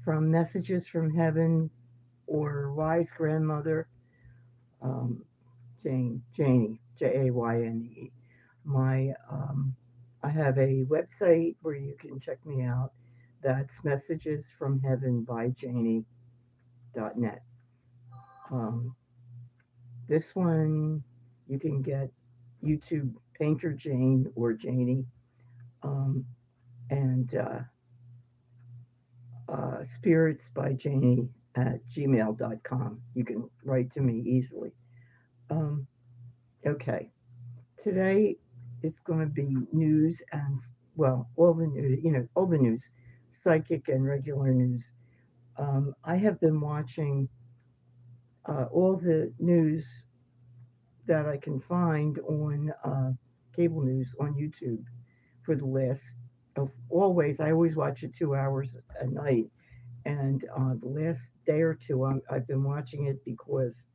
from Messages from Heaven or Wise Grandmother, um, Jaynee, Jayne. My I have a website where you can check me out. That's Messages from Heaven by Jaynee.net. Um, this one you can get YouTube Painter Jane or Jaynee, um, and spirits by Jaynee at gmail.com. You can write to me easily. Um, okay, today it's going to be news and, well, all the news, all the news, psychic and regular news. I have been watching all the news that I can find on cable news on YouTube for the last, I always watch it 2 hours a night. And the last day or two, I've been watching it because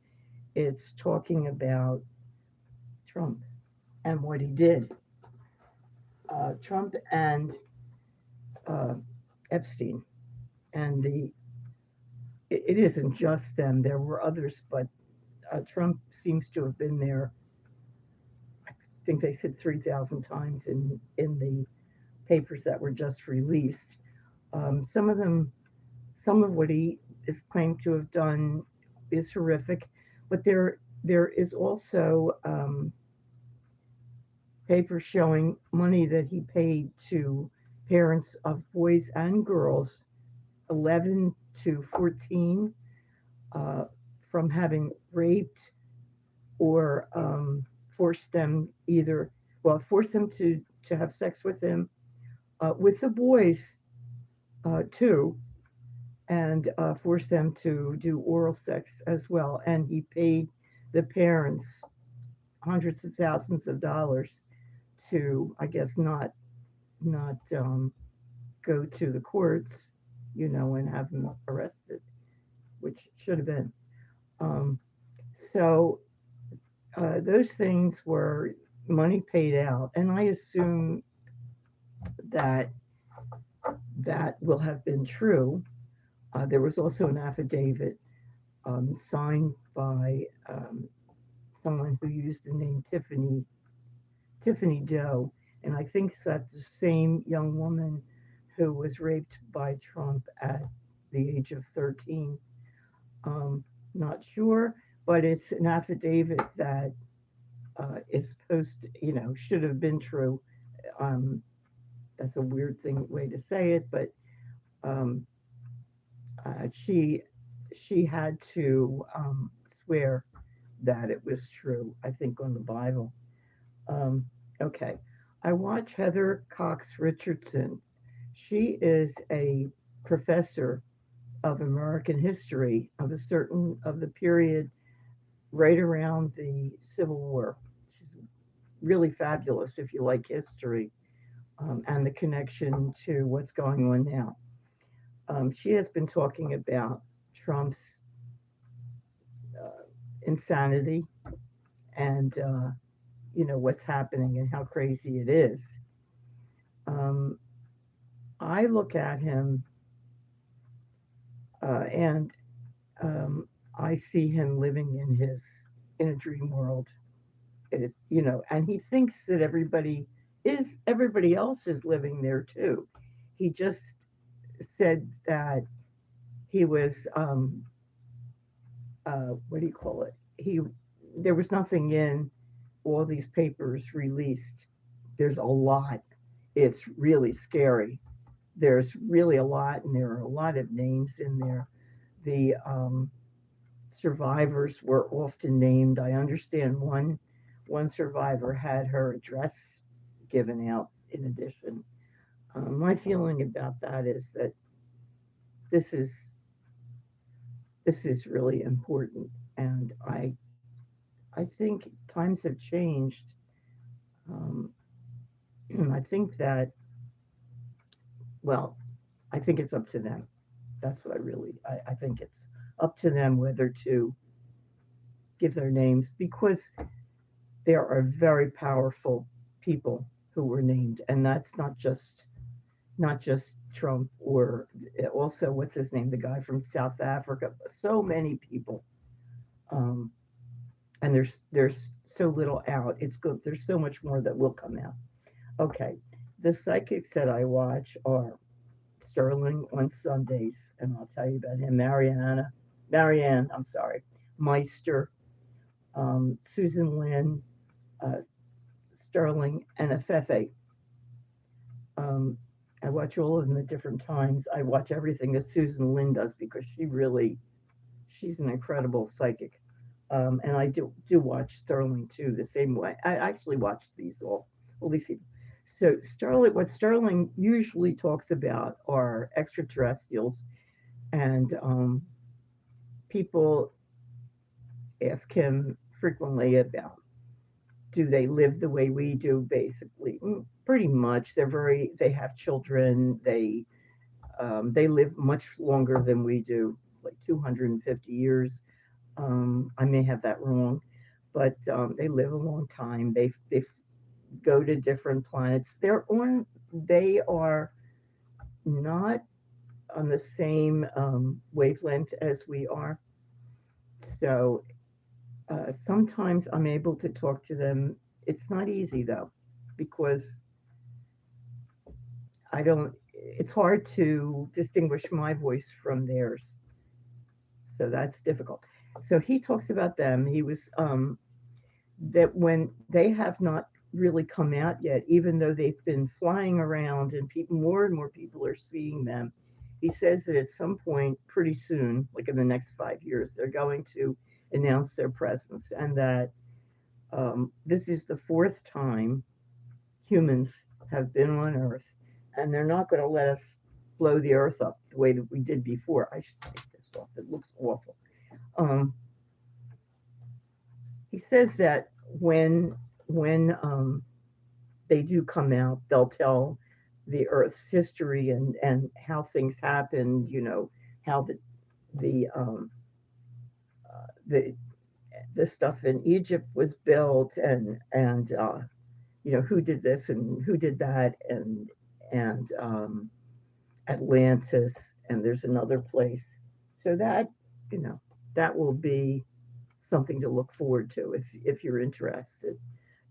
it's talking about Trump and what he did. Trump and uh, Epstein. And it isn't just them, there were others, but Trump seems to have been there. I think they said 3,000 times in the papers that were just released. Some of them, some of what he is claimed to have done is horrific, but there is also papers showing money that he paid to parents of boys and girls 11 to 14 uh, from having raped or forced them either, well, forced them to have sex with him, with the boys too, and forced them to do oral sex as well. And he paid the parents hundreds of thousands of dollars to, I guess, not go to the courts, and have them arrested, which should have been. Um, so those things were money paid out, and I assume that that will have been true. There was also an affidavit signed by someone who used the name Tiffany Doe, and I think that's the same young woman who was raped by Trump at the age of 13. Um, Not sure, but it's an affidavit that is supposed, should have been true. Um, that's a weird way to say it, but um, uh, she she had to swear that it was true. I think on the Bible. Um, okay, I watch Heather Cox Richardson. She is a professor of American history of a certain of the period right around the Civil War. She's really fabulous if you like history and the connection to what's going on now. She has been talking about Trump's uh, insanity and what's happening and how crazy it is. Um, I look at him and I see him living in a dream world. And he thinks that everybody else is living there too. He just said that he was what do you call it? He There was nothing in all these papers released. There's a lot. It's really scary. There's really a lot, and there are a lot of names in there. The survivors were often named. I understand one survivor had her address given out in addition. My feeling about that is that this is this is really important, and I think times have changed. Um, I think that, well, I think it's up to them. That's what I think it's up to them whether to give their names, because there are very powerful people who were named, and that's not just not just Trump, or also what's his name, the guy from South Africa. So many people, um, and there's so little out. It's good. There's so much more that will come out. Okay, the psychics that I watch are Sterling on Sundays, and I'll tell you about him. Marianne, I'm sorry, Meister, Susan Lynn, uh, Sterling, and Afefe. Um, I watch all of them at different times. I watch everything that Susan Lynn does because she's an incredible psychic. And I do watch Sterling too the same way. I actually watched all these people. So what Sterling usually talks about are extraterrestrials, and people ask him frequently about, do they live the way we do? Basically, pretty much. They have children. They live much longer than we do, like 250 years. I may have that wrong, but they live a long time. They go to different planets. They are not on the same wavelength as we are. So sometimes I'm able to talk to them. It's not easy though, because I don't. It's hard to distinguish my voice from theirs. So that's difficult. So he talks about them. He was that when they have not really come out yet, even though they've been flying around and more and more people are seeing them. He says that at some point, pretty soon, like in the next 5 years, they're going to announce their presence, and that this is the fourth time humans have been on Earth, and they're not going to let us blow the Earth up the way that we did before. I should take this off. It looks awful. Um, he says that when they do come out, they'll tell the Earth's history and how things happened. How the the stuff in Egypt was built, and who did this and who did that, and Atlantis, and there's another place. So you know that will be something to look forward to if you're interested.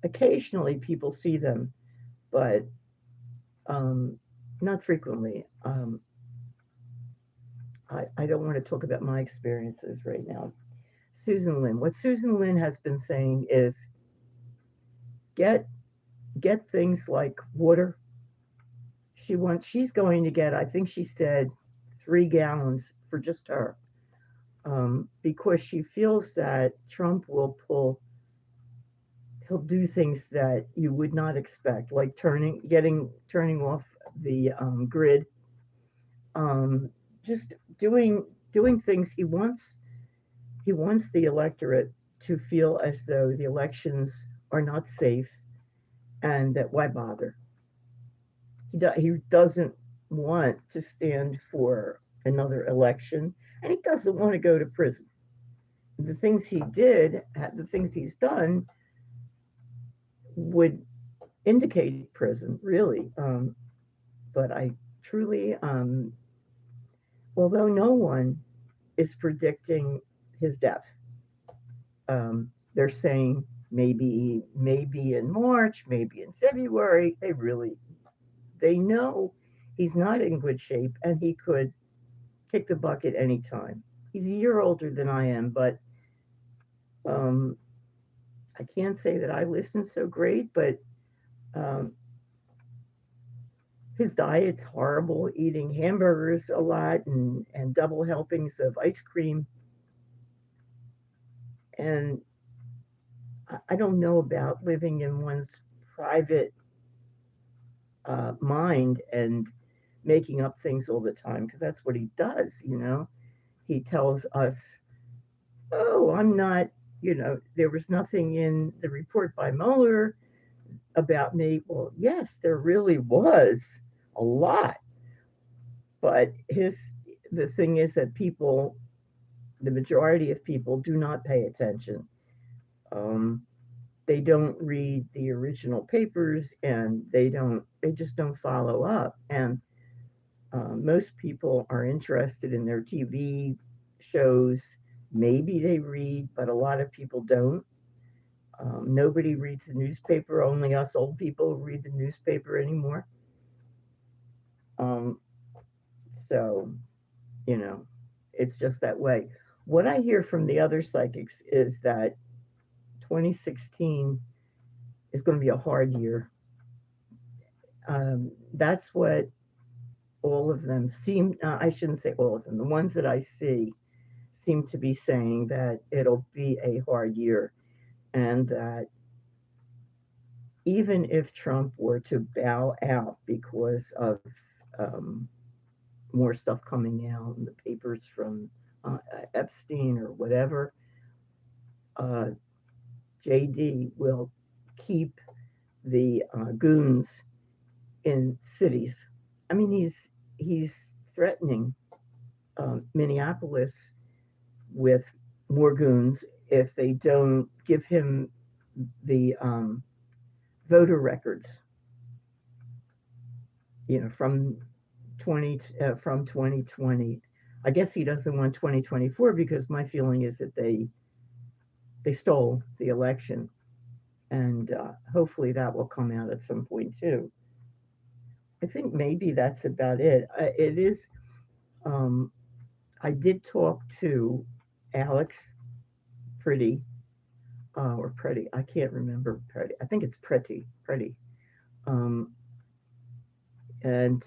Occasionally, people see them, but um, not frequently. I don't want to talk about my experiences right now. Susan Lynn. What Susan Lynn has been saying is get get things like water. She's going to get, I think she said, 3 gallons for just her, because she feels that Trump he'll do things that you would not expect, like turning off the grid, um, just doing things. He wants the electorate to feel as though the elections are not safe, and that why bother. He doesn't want to stand for another election, and he doesn't want to go to prison. The things he's done would indicate prison, really. But I truly, although no one is predicting his death, they're saying maybe in March, maybe in February. They know he's not in good shape, and he could kick the bucket anytime. He's a year older than I am, but um, I can't say that I listen so great. But um, his diet's horrible, eating hamburgers a lot, and double helpings of ice cream. And I don't know about living in one's private mind and making up things all the time, because that's what he does. He tells us, oh, I'm not, there was nothing in the report by Mueller about me. Well, yes, there really was a lot. But the thing is that the majority of people do not pay attention. Um, they don't read the original papers, and they just don't follow up. And Most people are interested in their TV shows. Maybe they read, but a lot of people don't. Nobody reads the newspaper. Only us old people read the newspaper anymore. Um, so, you know, it's just that way. What I hear from the other psychics is that 2016 is going to be a hard year. That's what all of them seem, I shouldn't say all of them, the ones that I see seem to be saying that it'll be a hard year, and that even if Trump were to bow out because of um, more stuff coming out in the papers from Epstein or whatever, uh, JD will keep the goons in cities. I mean, he's threatening Minneapolis with more goons if they don't give him the voter records, from 2020. I guess he doesn't want 2024 because my feeling is that they stole the election, and hopefully that will come out at some point too. I think maybe that's about it. It is. Um, I did talk to Alex Pretty, or Pretty. I can't remember Pretty. I think it's Pretty. Pretty. Um, and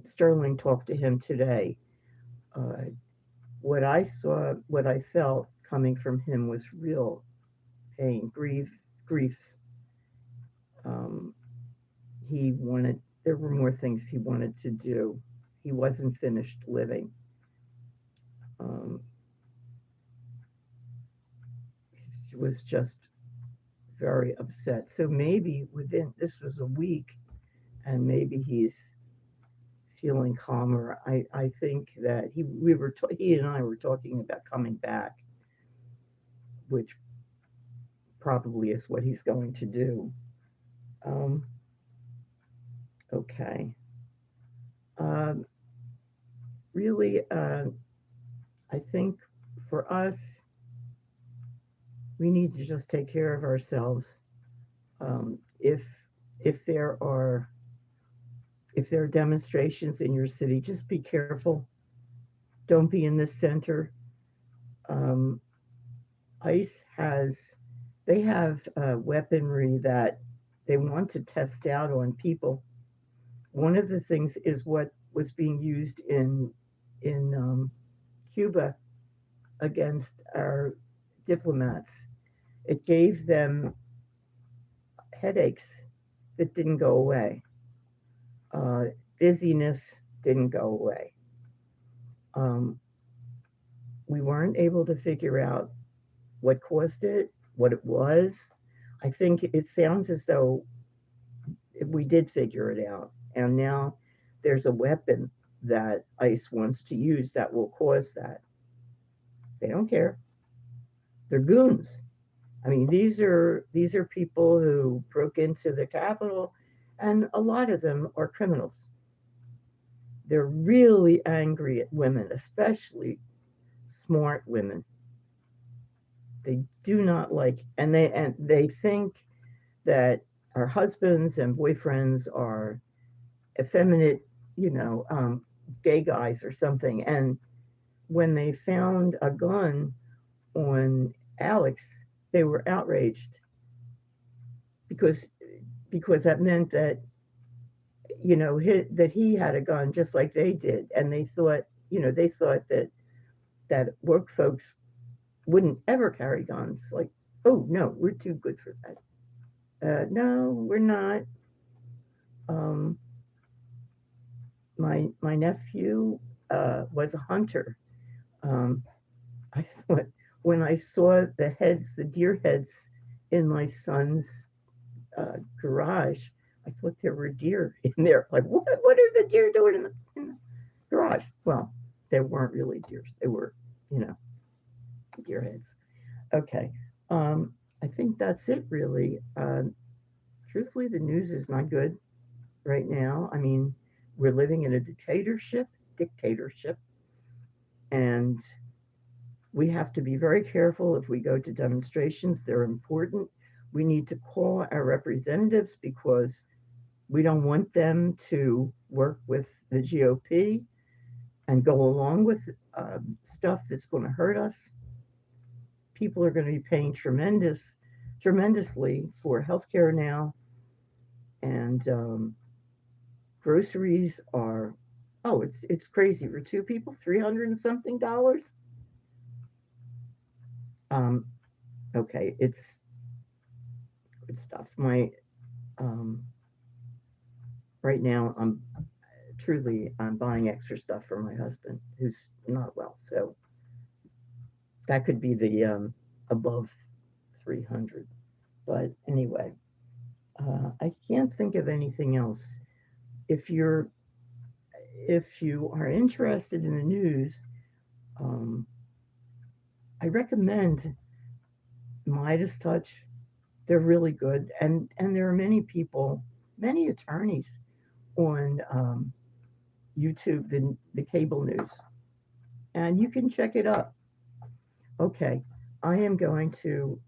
Sterling talked to him today. Uh, what I saw, what I felt coming from him was real pain, grief. Um, he wanted. There were more things he wanted to do. He wasn't finished living. Um, he was just very upset. So maybe within this was a week, and maybe he's feeling calmer. I think that he and I were talking about coming back, which probably is what he's going to do. Um, okay. Um, really, I think for us, we need to just take care of ourselves. If there are demonstrations in your city, just be careful. Don't be in the center. Um, ICE has they have weaponry that they want to test out on people. One of the things is what was being used in Cuba against our diplomats. It gave them headaches that didn't go away. Uh, Dizziness didn't go away. Um, we weren't able to figure out what caused it, what it was. I think it sounds as though we did figure it out, and now there's a weapon that ICE wants to use that will cause that. They don't care. They're goons. I mean, these are people who broke into the Capitol, and a lot of them are criminals. They're really angry at women, especially smart women. They do not like, and they think that our husbands and boyfriends are effeminate, you know, gay guys or something. And when they found a gun on Alex, they were outraged because that meant that that he had a gun just like they did, and they thought that work folks wouldn't ever carry guns. Like, oh no, we're too good for that. No, we're not. Um, my nephew was a hunter. Um, I thought when I saw the deer heads in my son's garage, I thought there were deer in there. Like, what are the deer doing in the garage? Well, they weren't really deer. They were, you know, deer heads. Okay. I think that's it, really. Truthfully, the news is not good right now. I mean, we're living in a dictatorship, and we have to be very careful if we go to demonstrations. They're important. We need to call our representatives because we don't want them to work with the GOP and go along with stuff that's going to hurt us. People are going to be paying tremendously for healthcare now, and groceries are, oh, it's crazy for two people, 300 and something dollars. Um, okay, it's good stuff. My um, right now, I'm buying extra stuff for my husband who's not well, so that could be the above 300. But anyway, I can't think of anything else. If you're if you are interested in the news, um, I recommend Midas Touch. They're really good, and there are many people, many attorneys on YouTube, the cable news, and you can check it up. Okay, I am going to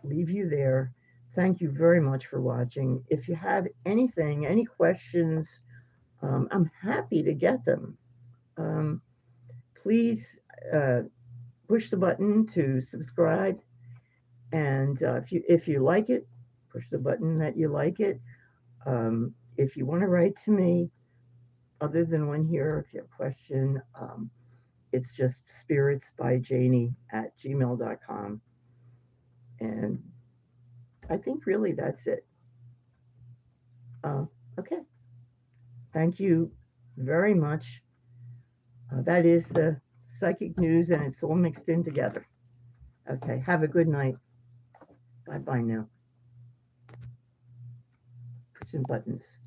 leave you there. Thank you very much for watching. If you have anything, any questions, I'm happy to get them. Um, please push the button to subscribe, and if you like it, push the button that you like it. If you want to write to me, other than one here, if you have a question, it's just spiritsbyjaynee@gmail.com. And I think really that's it. Okay. Thank you very much. That is the psychic news, and it's all mixed in together. Okay. Have a good night. Bye bye now. Pushing buttons.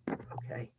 Okay.